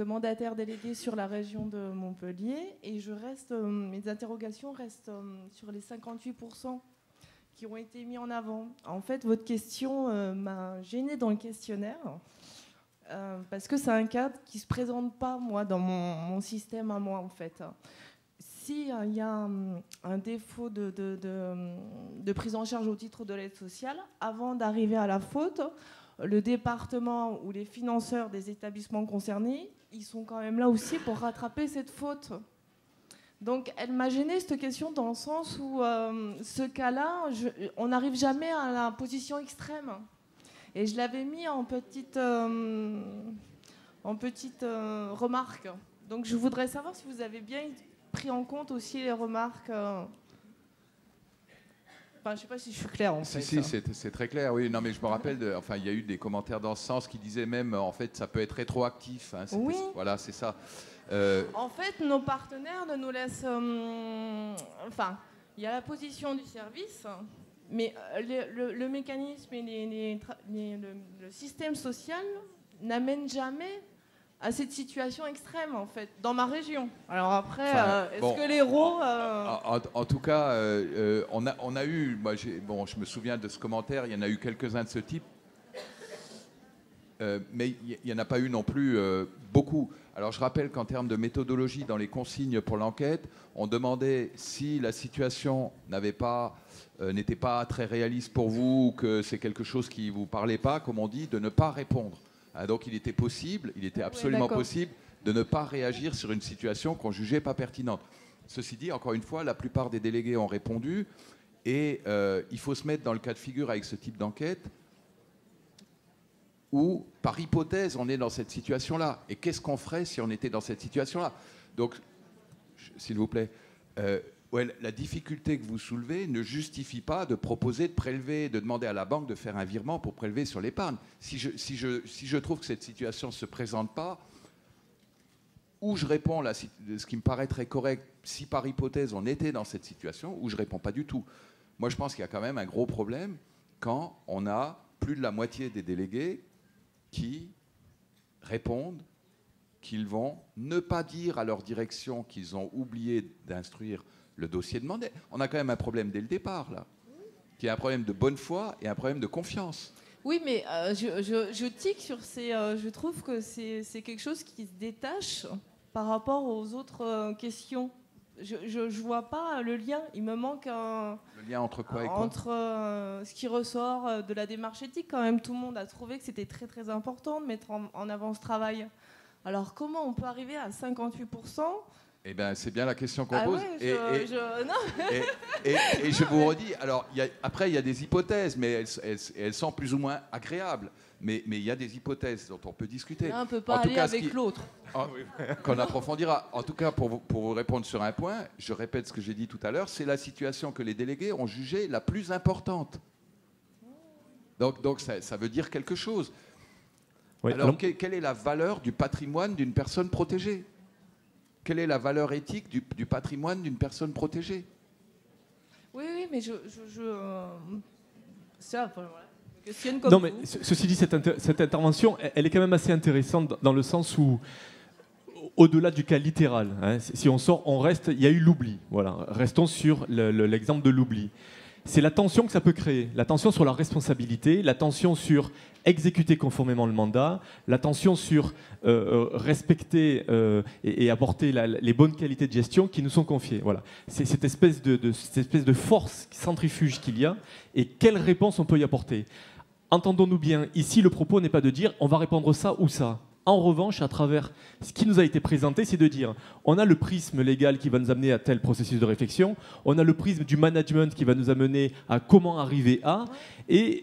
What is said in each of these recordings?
mandataire délégué sur la région de Montpellier et mes interrogations restent sur les 58% qui ont été mis en avant. En fait, votre question m'a gênée dans le questionnaire parce que c'est un cas qui ne se présente pas, moi, dans mon système à moi, en fait. S'il y a un défaut de prise en charge au titre de l'aide sociale, avant d'arriver à la faute, le département ou les financeurs des établissements concernés, ils sont quand même là aussi pour rattraper cette faute. Donc elle m'a gênée cette question dans le sens où ce cas-là, on n'arrive jamais à la position extrême. Et je l'avais mis en petite remarque. Donc je voudrais savoir si vous avez bien pris en compte aussi les remarques. Enfin, je ne sais pas si je suis claire en fait. Si, c'est très clair, oui. Non, mais je me rappelle, il y a eu des commentaires dans ce sens qui disaient même, en fait, ça peut être rétroactif. Hein, oui. Voilà, c'est ça. En fait, nos partenaires ne nous laissent... Enfin, il y a la position du service, mais le mécanisme et le système social n'amènent jamais à cette situation extrême, en fait, dans ma région. Alors après, est-ce que l'Hérault... En tout cas, on a eu... Moi, je me souviens de ce commentaire, il y en a eu quelques-uns de ce type, mais il n'y en a pas eu non plus beaucoup. Alors je rappelle qu'en termes de méthodologie, dans les consignes pour l'enquête, on demandait si la situation n'était pas très réaliste pour vous, ou que c'est quelque chose qui ne vous parlait pas, comme on dit, de ne pas répondre. Donc il était absolument possible de ne pas réagir sur une situation qu'on jugeait pas pertinente. Ceci dit, encore une fois, la plupart des délégués ont répondu, et il faut se mettre dans le cas de figure avec ce type d'enquête où, par hypothèse, on est dans cette situation-là. Et qu'est-ce qu'on ferait si on était dans cette situation-là? Donc, s'il vous plaît, la difficulté que vous soulevez ne justifie pas de proposer de prélever, de demander à la banque de faire un virement pour prélever sur l'épargne. Si je trouve que cette situation ne se présente pas, ou je réponds ce qui me paraît très correct, si par hypothèse on était dans cette situation, ou je ne réponds pas du tout. Moi, je pense qu'il y a quand même un gros problème quand on a plus de la moitié des délégués qui répondent qu'ils vont ne pas dire à leur direction qu'ils ont oublié d'instruire le dossier demandé. On a quand même un problème dès le départ, là, qui est un problème de bonne foi et un problème de confiance. Oui, mais je tique sur ces... je trouve que c'est quelque chose qui se détache par rapport aux autres questions. Je ne vois pas le lien. Il me manque un... Le lien entre quoi et quoi? Entre ce qui ressort de la démarche éthique. Quand même, tout le monde a trouvé que c'était très, très important de mettre en avant ce travail. Alors, comment on peut arriver à 58%? Eh bien, c'est bien la question qu'on pose. Ouais, et je vous redis, alors, après, il y a des hypothèses, mais elles sont plus ou moins agréables. Mais il y a des hypothèses dont on peut discuter. L'un ne peut pas aller avec l'autre. Qu'on approfondira. En tout cas, pour vous répondre sur un point, je répète ce que j'ai dit tout à l'heure, c'est la situation que les délégués ont jugée la plus importante. Donc ça veut dire quelque chose. Oui, alors, quelle est la valeur du patrimoine d'une personne protégée? Quelle est la valeur éthique du patrimoine d'une personne protégée? Oui, mais ça, voilà. Non, mais ceci dit, cette intervention, elle est quand même assez intéressante dans le sens où, au-delà du cas littéral, hein, si on sort, on reste, il y a eu l'oubli. Voilà. Restons sur l'exemple de l'oubli. C'est la tension que ça peut créer, la tension sur la responsabilité, la tension sur exécuter conformément le mandat, la tension sur respecter et apporter les bonnes qualités de gestion qui nous sont confiées. Voilà. C'est cette espèce de force centrifuge qu'il y a et quelle réponse on peut y apporter. Entendons-nous bien, ici le propos n'est pas de dire on va répondre ça ou ça. En revanche, à travers ce qui nous a été présenté, c'est de dire on a le prisme légal qui va nous amener à tel processus de réflexion, on a le prisme du management qui va nous amener à comment arriver à, et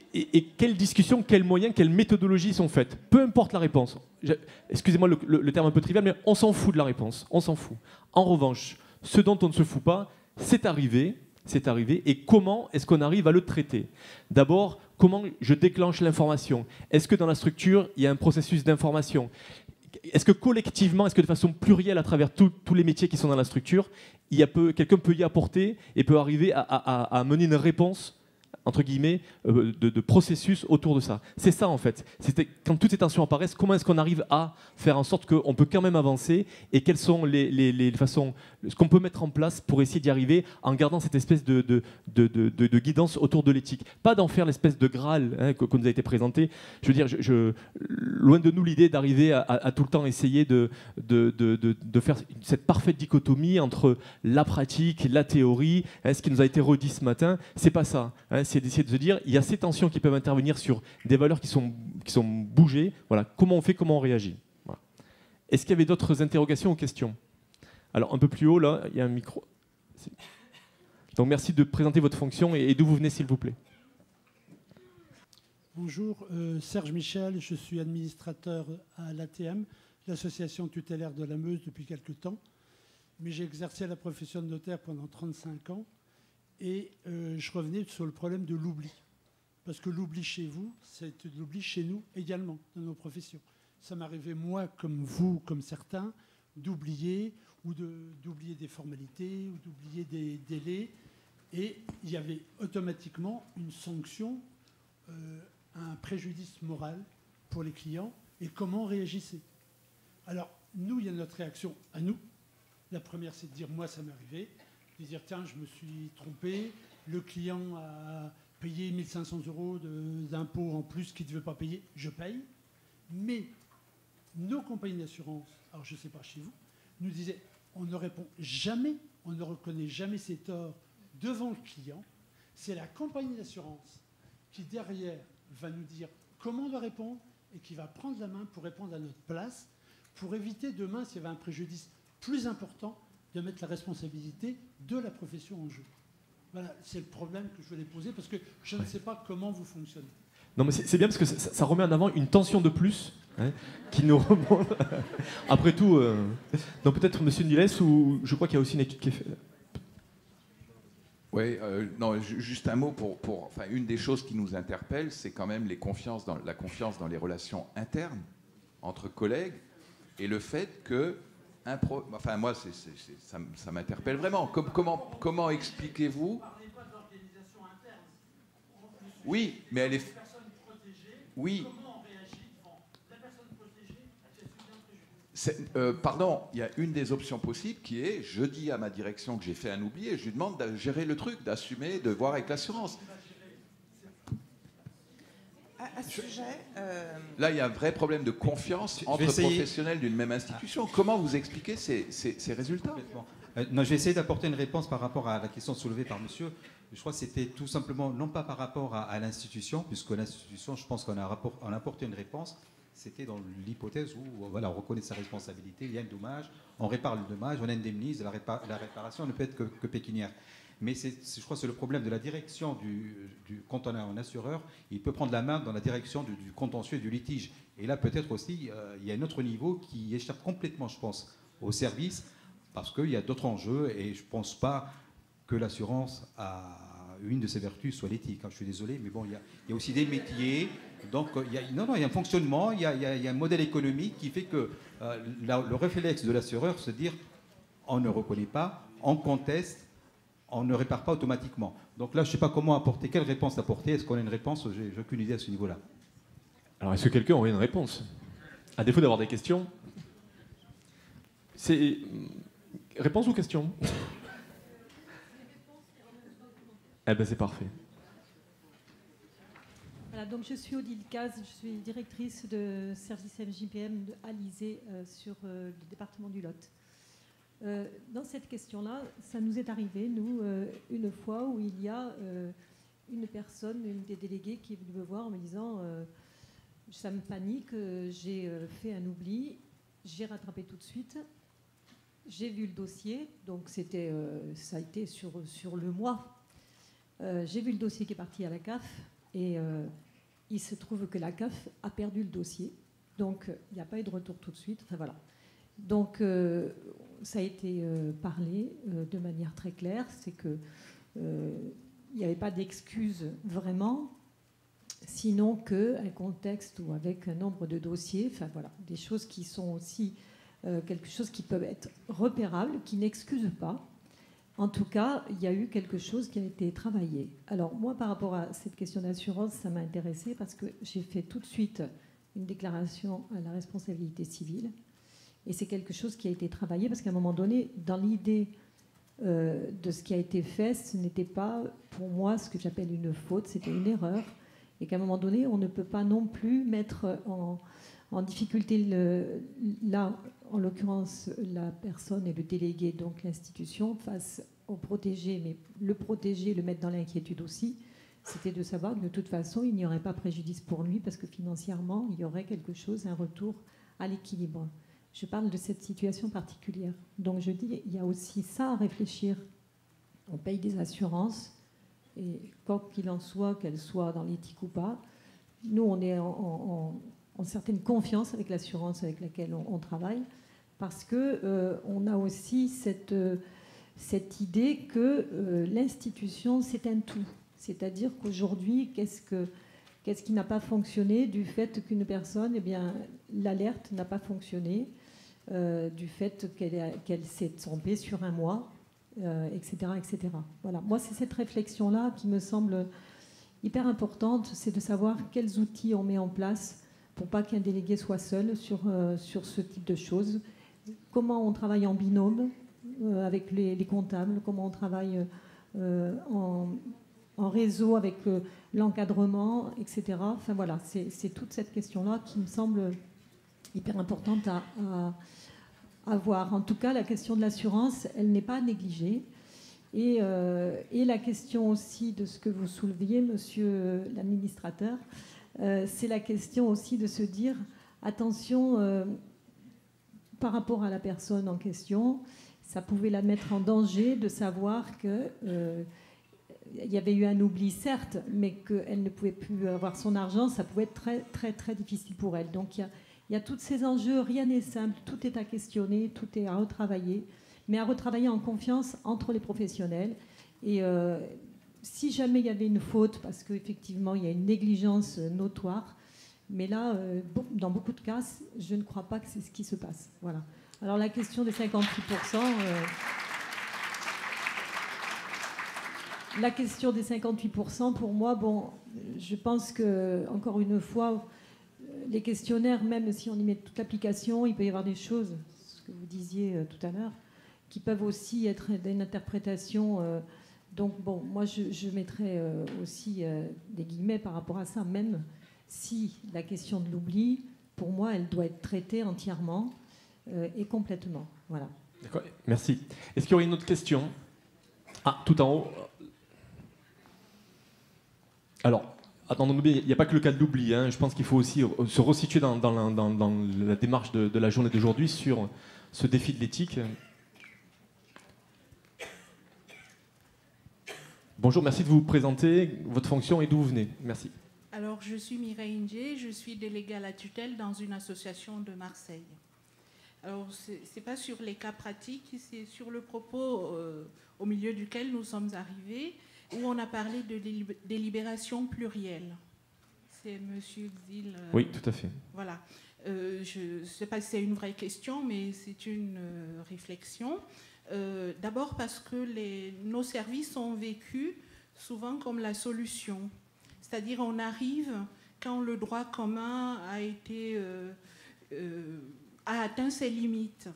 quelles discussions, quels moyens, quelles méthodologies sont faites. Peu importe la réponse. Excusez-moi le terme un peu trivial, mais on s'en fout de la réponse. On s'en fout. En revanche, ce dont on ne se fout pas, c'est arrivé, et comment est-ce qu'on arrive à le traiter? D'abord, comment je déclenche l'information? Est-ce que dans la structure, il y a un processus d'information? Est-ce que collectivement, est-ce que de façon plurielle à travers tous les métiers qui sont dans la structure, quelqu'un peut y apporter et peut arriver à mener une réponse entre guillemets, de processus autour de ça. C'est ça en fait. C'était quand toutes ces tensions apparaissent, comment est-ce qu'on arrive à faire en sorte qu'on peut quand même avancer et quelles sont les façons, ce qu'on peut mettre en place pour essayer d'y arriver en gardant cette espèce de guidance autour de l'éthique. Pas d'en faire l'espèce de Graal que nous a été présenté. Je veux dire, loin de nous l'idée d'arriver à tout le temps essayer de faire cette parfaite dichotomie entre la pratique, la théorie, ce qui nous a été redit ce matin. C'est pas ça. C'est d'essayer de se dire, il y a ces tensions qui peuvent intervenir sur des valeurs qui sont bougées. Voilà, comment on fait, comment on réagit. Voilà. Est-ce qu'il y avait d'autres interrogations ou questions? Alors, un peu plus haut, là, il y a un micro. Donc, merci de présenter votre fonction et d'où vous venez, s'il vous plaît. Bonjour, Serge Michel, je suis administrateur à l'ATM, l'association tutélaire de la Meuse, depuis quelques temps. Mais j'ai exercé la profession de notaire pendant 35 ans. Et je revenais sur le problème de l'oubli. Parce que l'oubli chez vous, c'est l'oubli chez nous également, dans nos professions. Ça m'arrivait, moi, comme vous, comme certains, d'oublier, ou d'oublier des formalités, ou d'oublier des délais. Et il y avait automatiquement une sanction, un préjudice moral pour les clients. Et comment on réagissait? Alors, nous, il y a notre réaction à nous. La première, c'est de dire, moi, ça m'est arrivé. De dire, tiens, je me suis trompé, le client a payé 1 500 € d'impôts en plus qu'il ne devait pas payer, je paye. Mais nos compagnies d'assurance, alors je ne sais pas chez vous, nous disaient, on ne répond jamais, on ne reconnaît jamais ses torts devant le client. C'est la compagnie d'assurance qui, derrière, va nous dire comment on doit répondre et qui va prendre la main pour répondre à notre place, pour éviter demain, s'il y avait un préjudice plus important, de mettre la responsabilité de la profession en jeu. Voilà, c'est le problème que je voulais poser, parce que je ne sais pas comment vous fonctionnez. Non, mais c'est bien parce que ça remet en avant une tension de plus qui nous remonte. Après tout, donc peut-être M. Niles, ou je crois qu'il y a aussi une étude qui est faite. Oui, non, juste un mot enfin, une des choses qui nous interpelle, c'est quand même la confiance dans les relations internes entre collègues et le fait que enfin, moi, ça m'interpelle vraiment. Comment expliquez-vous? Oui, mais elle est. Oui. Pardon, il y a une des options possibles qui est, je dis à ma direction que j'ai fait un oubli et je lui demande de gérer le truc, d'assumer, de voir avec l'assurance. À ce sujet, là, il y a un vrai problème de confiance entre professionnels d'une même institution. Comment vous expliquez ces résultats? Non, je vais essayer d'apporter une réponse par rapport à la question soulevée par monsieur. Je crois que c'était tout simplement, non pas par rapport à l'institution, puisque l'institution, je pense qu'on a apporté une réponse. C'était dans l'hypothèse où voilà, on reconnaît sa responsabilité, il y a un dommage, on répare le dommage, on indemnise, la réparation ne peut être que pécuniaire. Mais je crois que c'est le problème de la direction quand on a un assureur, il peut prendre la main dans la direction du contentieux et du litige. Et là, peut-être aussi, il y a un autre niveau qui échappe complètement, je pense, au service, parce qu'il y a d'autres enjeux, et je ne pense pas que l'assurance a une de ses vertus soit l'éthique. Je suis désolé, mais bon, il y a aussi des métiers. Donc, il y a un fonctionnement, il y a un modèle économique qui fait que le réflexe de l'assureur, c'est de dire on ne reconnaît pas, on conteste, on ne répare pas automatiquement. Donc là, je ne sais pas comment apporter, quelle réponse apporter. Est-ce qu'on a une réponse? J'ai aucune idée à ce niveau-là. Alors, est-ce que quelqu'un aurait une réponse? À défaut d'avoir des questions. C'est réponse ou question? Eh ben c'est parfait. Voilà, donc je suis Odile Caz, je suis directrice de service MJPM à l'Isée sur le département du Lot. Dans cette question-là, ça nous est arrivé, nous, une fois où il y a une personne, une des déléguées qui est venue me voir en me disant ça me panique, j'ai fait un oubli, j'ai rattrapé tout de suite, j'ai vu le dossier, donc ça a été sur le mois. J'ai vu le dossier qui est parti à la CAF et il se trouve que la CAF a perdu le dossier. Donc, il n'y a pas eu de retour tout de suite. Enfin, voilà. Donc, ça a été parlé de manière très claire. C'est qu'il n'y avait pas d'excuse vraiment, sinon qu'un contexte ou avec un nombre de dossiers. Enfin, voilà. Des choses qui sont aussi quelque chose qui peuvent être repérables, qui n'excusent pas. En tout cas, il y a eu quelque chose qui a été travaillé. Alors moi, par rapport à cette question d'assurance, ça m'a intéressée parce que j'ai fait tout de suite une déclaration à la responsabilité civile. Et c'est quelque chose qui a été travaillé parce qu'à un moment donné, dans l'idée de ce qui a été fait, ce n'était pas pour moi ce que j'appelle une faute, c'était une erreur. Et qu'à un moment donné, on ne peut pas non plus mettre en difficulté, là, en l'occurrence, la personne et le délégué, donc l'institution, face au protégé, mais le protéger, le mettre dans l'inquiétude aussi, c'était de savoir que de toute façon, il n'y aurait pas préjudice pour lui parce que financièrement, il y aurait quelque chose, un retour à l'équilibre. Je parle de cette situation particulière. Donc je dis, il y a aussi ça à réfléchir. On paye des assurances, et quoi qu'il en soit, qu'elles soient dans l'éthique ou pas, nous, on est en certaine confiance avec l'assurance avec laquelle on travaille, parce qu'on a aussi cette idée que l'institution, c'est un tout. C'est-à-dire qu'aujourd'hui, qu'est-ce qui n'a pas fonctionné du fait qu'une personne, eh bien, l'alerte n'a pas fonctionné, du fait qu'elle s'est trompée sur un mois, etc., etc. Voilà. Moi, c'est cette réflexion-là qui me semble hyper importante, c'est de savoir quels outils on met en place pour pas qu'un délégué soit seul sur ce type de choses. Comment on travaille en binôme avec les comptables, comment on travaille en réseau avec l'encadrement, etc. Enfin voilà, c'est toute cette question-là qui me semble hyper importante à voir. En tout cas, la question de l'assurance, elle n'est pas négligée. Et la question aussi de ce que vous souleviez, monsieur l'administrateur, c'est la question aussi de se dire, attention, par rapport à la personne en question, ça pouvait la mettre en danger de savoir que il y avait eu un oubli, certes, mais qu'elle ne pouvait plus avoir son argent, ça pouvait être très, très, très difficile pour elle. Donc il y a tous ces enjeux, rien n'est simple, tout est à questionner, tout est à retravailler, mais à retravailler en confiance entre les professionnels. Et si jamais il y avait une faute, parce qu'effectivement il y a une négligence notoire, mais là, dans beaucoup de cas, je ne crois pas que c'est ce qui se passe. Voilà. Alors la question des 58%... La question des 58%, pour moi, bon, je pense que, encore une fois, les questionnaires, même si on y met toute l'application, il peut y avoir des choses, ce que vous disiez tout à l'heure, qui peuvent aussi être d'une interprétation. Donc, bon, moi, je mettrais aussi des guillemets par rapport à ça, même si la question de l'oubli, pour moi, elle doit être traitée entièrement et complètement. Voilà. D'accord, merci. Est-ce qu'il y aurait une autre question ? Ah, tout en haut. Alors, attendons, il n'y a pas que le cas de l'oubli. Hein. Je pense qu'il faut aussi se resituer dans la démarche de la journée d'aujourd'hui sur ce défi de l'éthique. Bonjour, merci de vous présenter, votre fonction et d'où vous venez. Merci. Alors, je suis Mireille Indjé, je suis déléguée à la tutelle dans une association de Marseille. Alors, ce n'est pas sur les cas pratiques, c'est sur le propos au milieu duquel nous sommes arrivés, où on a parlé de délibération plurielle. C'est monsieur Xil. Oui, tout à fait. Voilà. Je ne sais pas si c'est une vraie question, mais c'est une réflexion. D'abord parce que nos services sont vécus souvent comme la solution. C'est-à-dire on arrive quand le droit commun a atteint ses limites.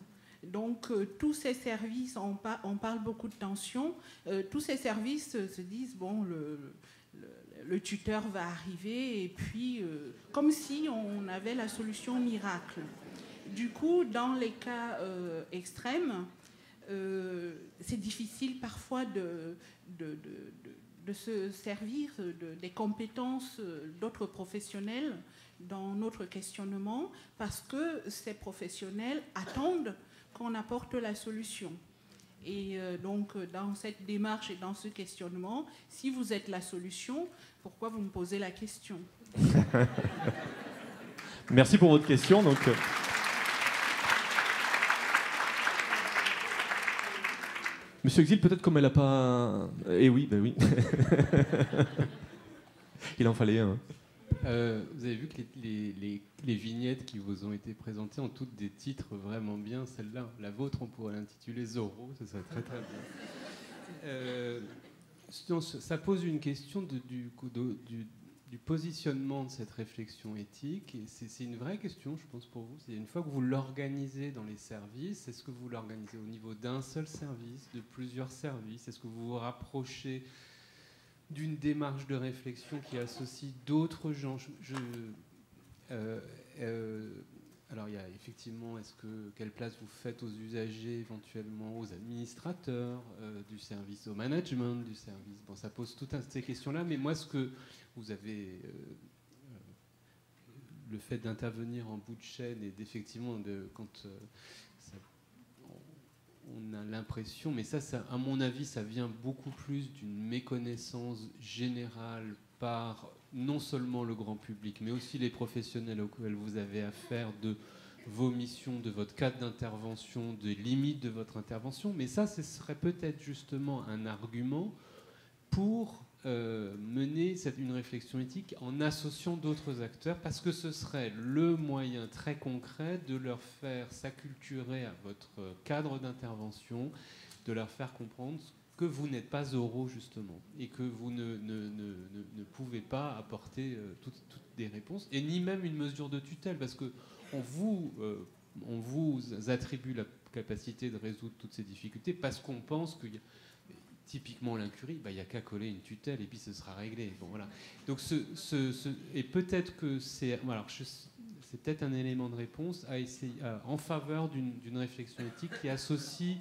Donc tous ces services, on parle beaucoup de tension, tous ces services se disent, bon, le tuteur va arriver, et puis comme si on avait la solution miracle. Du coup, dans les cas extrêmes, c'est difficile parfois de se servir des compétences d'autres professionnels dans notre questionnement, parce que ces professionnels attendent qu'on apporte la solution. Et donc, dans cette démarche et dans ce questionnement, si vous êtes la solution, pourquoi vous me posez la question ? Merci pour votre question. Donc, Monsieur Exil, peut-être comme elle n'a pas... Eh oui, ben oui. Il en fallait un. Vous avez vu que les vignettes qui vous ont été présentées ont toutes des titres vraiment bien. Celle-là, la vôtre, on pourrait l'intituler Zorro, ce serait très très bien. Ça pose une question du positionnement de cette réflexion éthique. Et c'est une vraie question, je pense, pour vous. C'est une fois que vous l'organisez dans les services, est-ce que vous l'organisez au niveau d'un seul service, de plusieurs services? Est-ce que vous vous rapprochez d'une démarche de réflexion qui associe d'autres gens? Alors, il y a effectivement, quelle place vous faites aux usagers, éventuellement aux administrateurs du service, au management du service? Bon, ça pose toutes ces questions-là, mais moi, ce que vous avez, le fait d'intervenir en bout de chaîne et d'effectivement, quand on a l'impression, mais ça, à mon avis, ça vient beaucoup plus d'une méconnaissance générale par non seulement le grand public, mais aussi les professionnels auxquels vous avez affaire, de vos missions, de votre cadre d'intervention, des limites de votre intervention. Mais ça, ce serait peut-être justement un argument pour mener une réflexion éthique en associant d'autres acteurs, parce que ce serait le moyen très concret de leur faire s'acculturer à votre cadre d'intervention, de leur faire comprendre que vous n'êtes pas oraux, justement, et que vous ne pouvez pas apporter toutes des réponses, et ni même une mesure de tutelle, parce qu'on vous attribue la capacité de résoudre toutes ces difficultés, parce qu'on pense qu'il y a, typiquement l'incurie, il n'y a qu'à coller une tutelle, et puis ce sera réglé. Bon, voilà. Donc et peut-être que c'est peut-être un élément de réponse à essayer, en faveur d'une réflexion éthique qui associe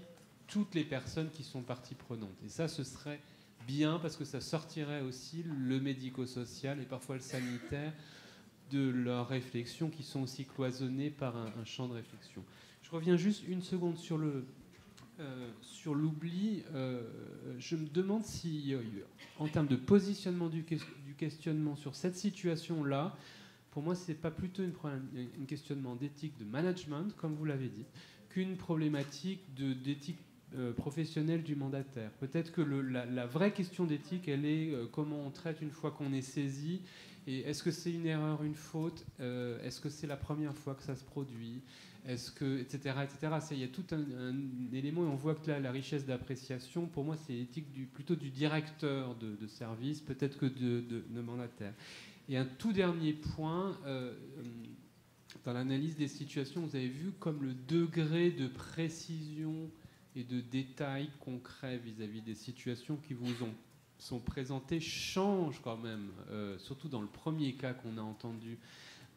toutes les personnes qui sont parties prenantes. Et ça, ce serait bien, parce que ça sortirait aussi le médico-social et parfois le sanitaire de leurs réflexions, qui sont aussi cloisonnées par un champ de réflexion. Je reviens juste une seconde sur l'oubli. Je me demande si, en termes de positionnement du questionnement sur cette situation-là, pour moi, ce n'est pas plutôt un questionnement d'éthique de management, comme vous l'avez dit, qu'une problématique d'éthique professionnelle du mandataire. Peut-être que la vraie question d'éthique, elle est comment on traite une fois qu'on est saisi, et est-ce que c'est une erreur, une faute, est-ce que c'est la première fois que ça se produit, est-ce que, etc., etc. Il y a tout un élément, et on voit que là, la richesse d'appréciation, pour moi, c'est l'éthique plutôt du directeur de service, peut-être que de mandataire. Et un tout dernier point, dans l'analyse des situations, vous avez vu comme le degré de précision et de détails concrets vis-à-vis des situations qui vous sont présentées change quand même, surtout dans le premier cas qu'on a entendu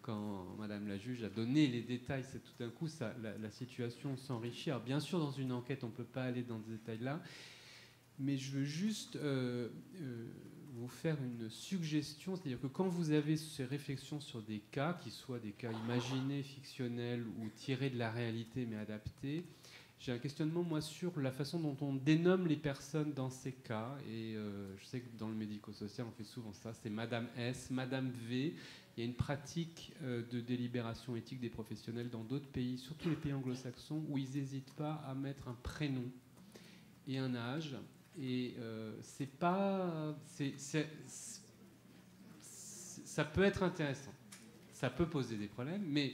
quand Madame la juge a donné les détails. C'est tout d'un coup la situation s'enrichit. Alors bien sûr, dans une enquête, on ne peut pas aller dans ces détails-là, mais je veux juste vous faire une suggestion, c'est-à-dire que quand vous avez ces réflexions sur des cas, qui soient des cas imaginés, fictionnels ou tirés de la réalité mais adaptés, j'ai un questionnement, moi, sur la façon dont on dénomme les personnes dans ces cas. Et je sais que dans le médico-social, on fait souvent ça. C'est Madame S, Madame V. Il y a une pratique de délibération éthique des professionnels dans d'autres pays, surtout les pays anglo-saxons, où ils n'hésitent pas à mettre un prénom et un âge. Et ça peut être intéressant. Ça peut poser des problèmes, mais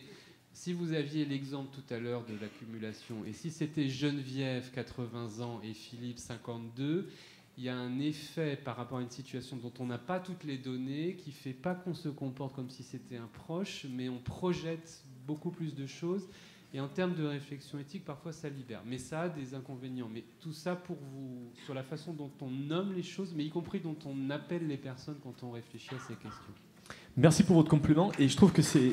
si vous aviez l'exemple tout à l'heure de l'accumulation, et si c'était Geneviève, 80 ans, et Philippe, 52, il y a un effet par rapport à une situation dont on n'a pas toutes les données, qui ne fait pas qu'on se comporte comme si c'était un proche, mais on projette beaucoup plus de choses. Et en termes de réflexion éthique, parfois ça libère. Mais ça a des inconvénients. Mais tout ça pour vous, sur la façon dont on nomme les choses, mais y compris dont on appelle les personnes quand on réfléchit à ces questions. Merci pour votre compliment. Et je trouve que c'est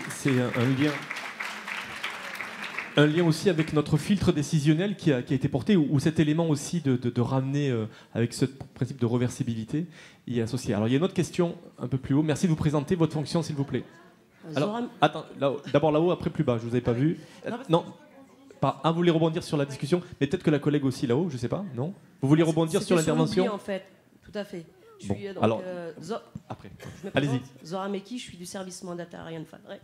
un lien aussi avec notre filtre décisionnel qui a été porté, ou cet élément aussi de ramener avec ce principe de reversibilité y est associé. Alors il y a une autre question un peu plus haut. Merci de vous présenter votre fonction, s'il vous plaît. Alors, attends, d'abord là-haut, après plus bas, je ne vous avais pas vu. Non, vous voulez rebondir sur la discussion, mais peut-être que la collègue aussi là-haut, je ne sais pas, non? Vous voulez rebondir sur l'intervention? En fait, tout à fait. Je suis après. Allez-y. Zora Meki, je suis du service mandataire Ariane Fadret.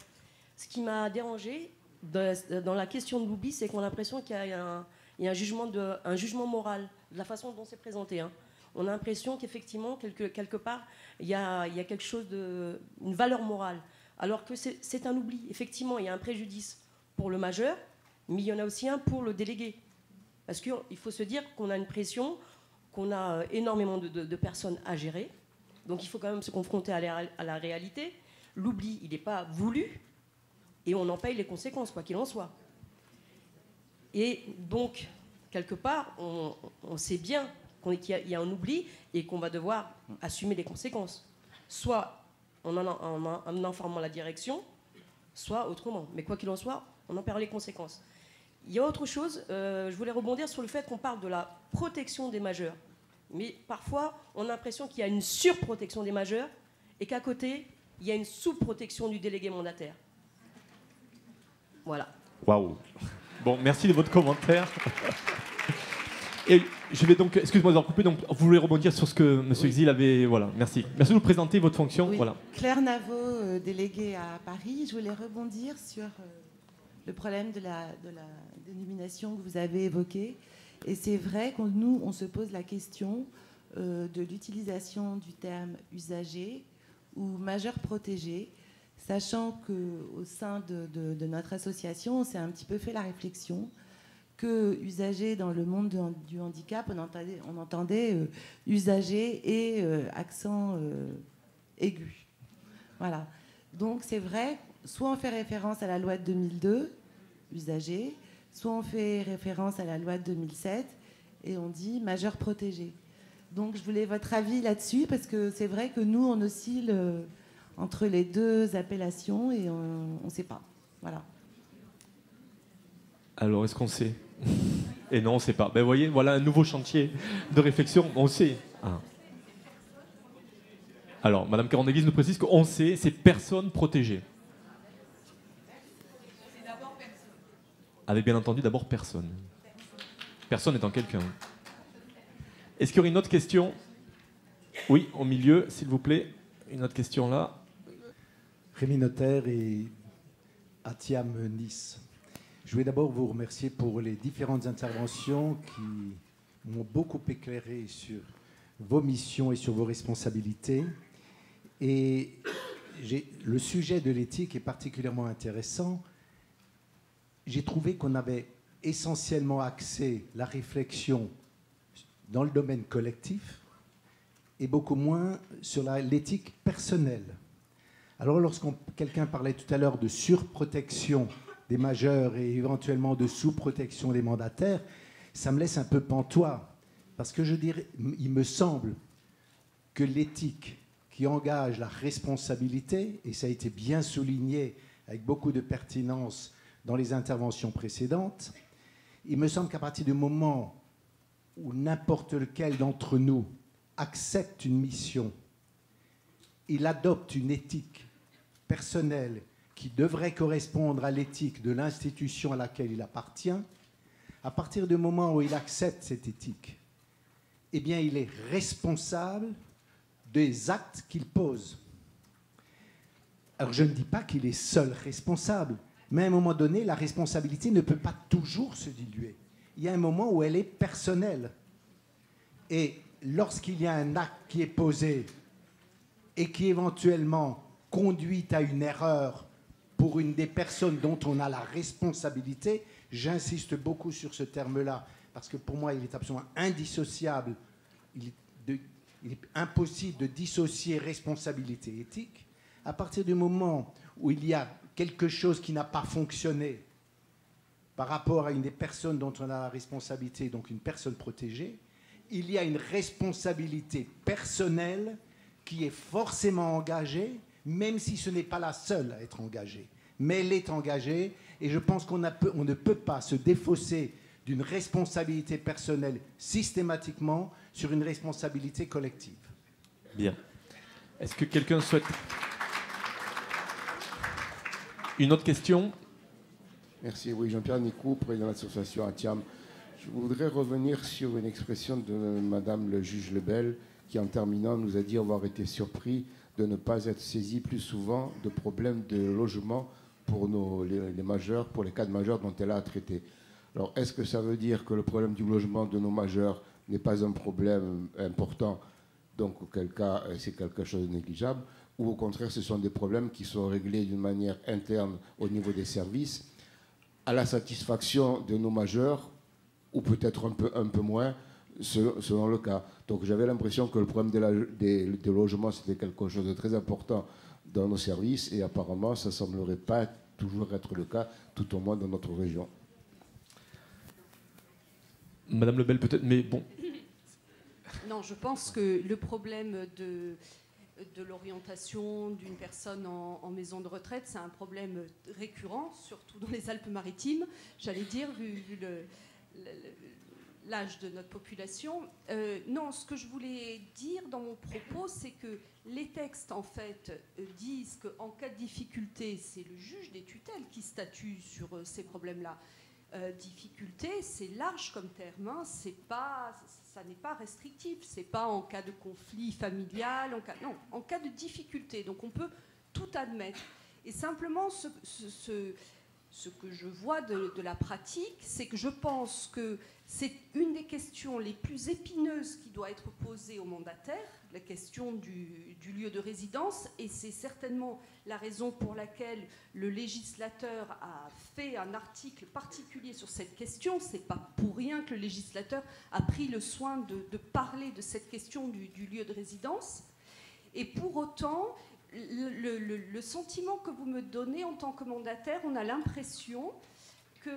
Ce qui m'a dérangé dans la question de l'oubli, c'est qu'on a l'impression qu'il y a un jugement moral de la façon dont c'est présenté. Hein. On a l'impression qu'effectivement, quelque part, il y a quelque chose une valeur morale. Alors que c'est un oubli. Effectivement, il y a un préjudice pour le majeur, mais il y en a aussi un pour le délégué. Parce qu'il faut se dire qu'on a une pression, qu'on a énormément de personnes à gérer. Donc il faut quand même se confronter à la réalité. L'oubli, il n'est pas voulu, et on en paye les conséquences, quoi qu'il en soit. Et donc, quelque part, on sait bien qu'il y a un oubli et qu'on va devoir assumer les conséquences. Soit en informant la direction, soit autrement. Mais quoi qu'il en soit, on en perd les conséquences. Il y a autre chose, je voulais rebondir sur le fait qu'on parle de la protection des majeurs. Mais parfois, on a l'impression qu'il y a une surprotection des majeurs et qu'à côté, il y a une sous-protection du délégué mandataire. Voilà. Waouh. Bon, merci de votre commentaire. Et je vais donc, excusez-moi d'avoir coupé, donc vous voulez rebondir sur ce que M. Exil avait... Voilà, merci. Merci de nous présenter votre fonction. Oui. Voilà. Claire Naveau, déléguée à Paris. Je voulais rebondir sur le problème de la dénomination que vous avez évoqué. Et c'est vrai que nous, on se pose la question de l'utilisation du terme usager ou majeur protégé, sachant qu'au sein de notre association, on s'est un petit peu fait la réflexion que usager dans le monde du handicap, on entendait usager et accent aigu. Voilà. Donc c'est vrai, soit on fait référence à la loi de 2002, usager, soit on fait référence à la loi de 2007 et on dit majeur protégé. Donc je voulais votre avis là-dessus parce que c'est vrai que nous, on oscille entre les deux appellations et on ne sait pas. Voilà. Alors, est-ce qu'on sait? Et non, on ne sait pas. Ben, vous voyez, voilà un nouveau chantier de réflexion. On sait. Ah. Alors, Mme Caron-Église nous précise qu'on sait, c'est personne protégée. Avec bien entendu d'abord personne. Personne étant quelqu'un. Est-ce qu'il y aurait une autre question? Oui, au milieu, s'il vous plaît. Une autre question là. Rémi Notaire et Atiam Nice. Je voulais d'abord vous remercier pour les différentes interventions qui m'ont beaucoup éclairé sur vos missions et sur vos responsabilités. Et le sujet de l'éthique est particulièrement intéressant. J'ai trouvé qu'on avait essentiellement axé la réflexion dans le domaine collectif et beaucoup moins sur l'éthique personnelle. Alors, quelqu'un parlait tout à l'heure de surprotection des majeurs et éventuellement de sous-protection des mandataires, ça me laisse un peu pantois. Parce que je dirais, il me semble que l'éthique qui engage la responsabilité, et ça a été bien souligné avec beaucoup de pertinence dans les interventions précédentes, il me semble qu'à partir du moment où n'importe lequel d'entre nous accepte une mission, il adopte une éthique personnelle qui devrait correspondre à l'éthique de l'institution à laquelle il appartient, à partir du moment où il accepte cette éthique, eh bien, il est responsable des actes qu'il pose. Alors, je ne dis pas qu'il est seul responsable, mais à un moment donné, la responsabilité ne peut pas toujours se diluer. Il y a un moment où elle est personnelle. Et lorsqu'il y a un acte qui est posé et qui éventuellement conduit à une erreur pour une des personnes dont on a la responsabilité, j'insiste beaucoup sur ce terme-là, parce que pour moi, il est absolument indissociable. Il est impossible de dissocier responsabilité et éthique. À partir du moment où il y a quelque chose qui n'a pas fonctionné par rapport à une des personnes dont on a la responsabilité, donc une personne protégée, il y a une responsabilité personnelle qui est forcément engagée, même si ce n'est pas la seule à être engagée. Mais elle est engagée, et je pense qu'on ne peut pas se défausser d'une responsabilité personnelle systématiquement sur une responsabilité collective. Bien. Est-ce que quelqu'un souhaite... Une autre question? Merci. Oui, Jean-Pierre Nicou, président de l'association Atiam. Je voudrais revenir sur une expression de Madame le juge Lebel, qui en terminant nous a dit avoir été surpris de ne pas être saisi plus souvent de problèmes de logement pour les majeurs, pour les cas de majeurs dont elle a à traiter. Alors, est-ce que ça veut dire que le problème du logement de nos majeurs n'est pas un problème important, donc auquel cas c'est quelque chose de négligeable, ou au contraire ce sont des problèmes qui sont réglés d'une manière interne au niveau des services, à la satisfaction de nos majeurs, ou peut-être un peu moins, selon le cas. Donc j'avais l'impression que le problème des logements, c'était quelque chose de très important dans nos services, et apparemment, ça ne semblerait pas toujours être le cas, tout au moins dans notre région. Madame Lebel, peut-être, mais bon. Non, je pense que le problème de l'orientation d'une personne en maison de retraite, c'est un problème récurrent, surtout dans les Alpes-Maritimes, j'allais dire, vu l'âge de notre population. Non, ce que je voulais dire dans mon propos, c'est que les textes, en fait, disent qu'en cas de difficulté, c'est le juge des tutelles qui statue sur ces problèmes-là. Difficulté, c'est large comme terme, hein. Ça n'est pas restrictif, c'est pas en cas de conflit familial, en cas de difficulté. Donc on peut tout admettre. Et simplement, ce que je vois de la pratique, c'est que je pense que c'est une des questions les plus épineuses qui doit être posée au mandataire, la question du lieu de résidence, et c'est certainement la raison pour laquelle le législateur a fait un article particulier sur cette question. C'est pas pour rien que le législateur a pris le soin de parler de cette question du lieu de résidence. Et pour autant, le sentiment que vous me donnez en tant que mandataire, on a l'impression que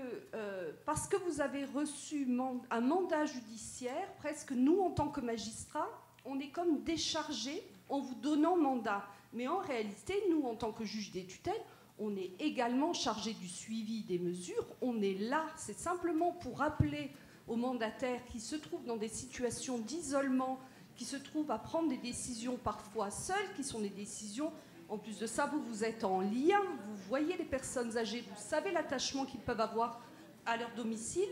parce que vous avez reçu un mandat judiciaire, presque nous, en tant que magistrats, on est comme déchargés en vous donnant mandat. Mais en réalité, nous, en tant que juges des tutelles, on est également chargés du suivi des mesures. On est là, c'est simplement pour rappeler aux mandataires qui se trouvent dans des situations d'isolement, qui se trouvent à prendre des décisions parfois seules, qui sont des décisions, en plus de ça, vous êtes en lien, vous voyez les personnes âgées, vous savez l'attachement qu'ils peuvent avoir à leur domicile,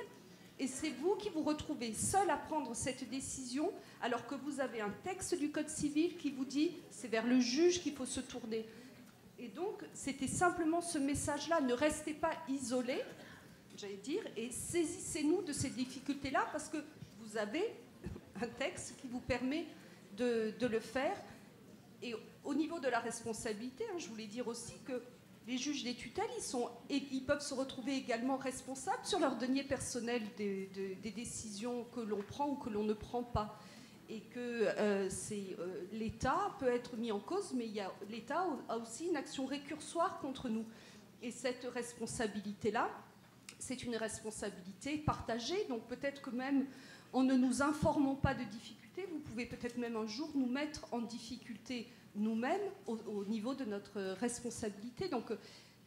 et c'est vous qui vous retrouvez seul à prendre cette décision, alors que vous avez un texte du Code civil qui vous dit c'est vers le juge qu'il faut se tourner. Et donc, c'était simplement ce message-là, ne restez pas isolés, j'allais dire, et saisissez-nous de ces difficultés-là, parce que vous avez un texte qui vous permet de le faire. Et au niveau de la responsabilité, je voulais dire aussi que les juges des tutelles, ils peuvent se retrouver également responsables sur leur denier personnel des décisions que l'on prend ou que l'on ne prend pas. Et que l'État peut être mis en cause, mais l'État a aussi une action récursoire contre nous. Et cette responsabilité-là, c'est une responsabilité partagée. Donc peut-être que même en ne nous informant pas de difficultés, vous pouvez peut-être même un jour nous mettre en difficulté nous-mêmes au niveau de notre responsabilité. Donc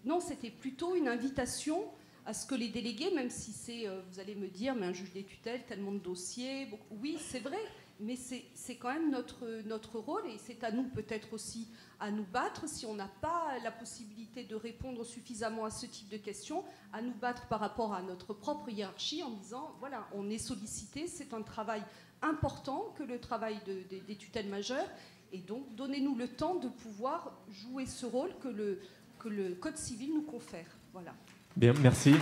non, c'était plutôt une invitation à ce que les délégués, même si c'est, vous allez me dire, mais un juge des tutelles, tellement de dossiers, oui, c'est vrai, mais c'est quand même notre rôle, et c'est à nous peut-être aussi à nous battre, si on n'a pas la possibilité de répondre suffisamment à ce type de questions, à nous battre par rapport à notre propre hiérarchie en disant, voilà, on est sollicité, c'est un travail important que le travail des tutelles majeures, et donc donnez-nous le temps de pouvoir jouer ce rôle que le Code civil nous confère. Voilà. Bien, merci.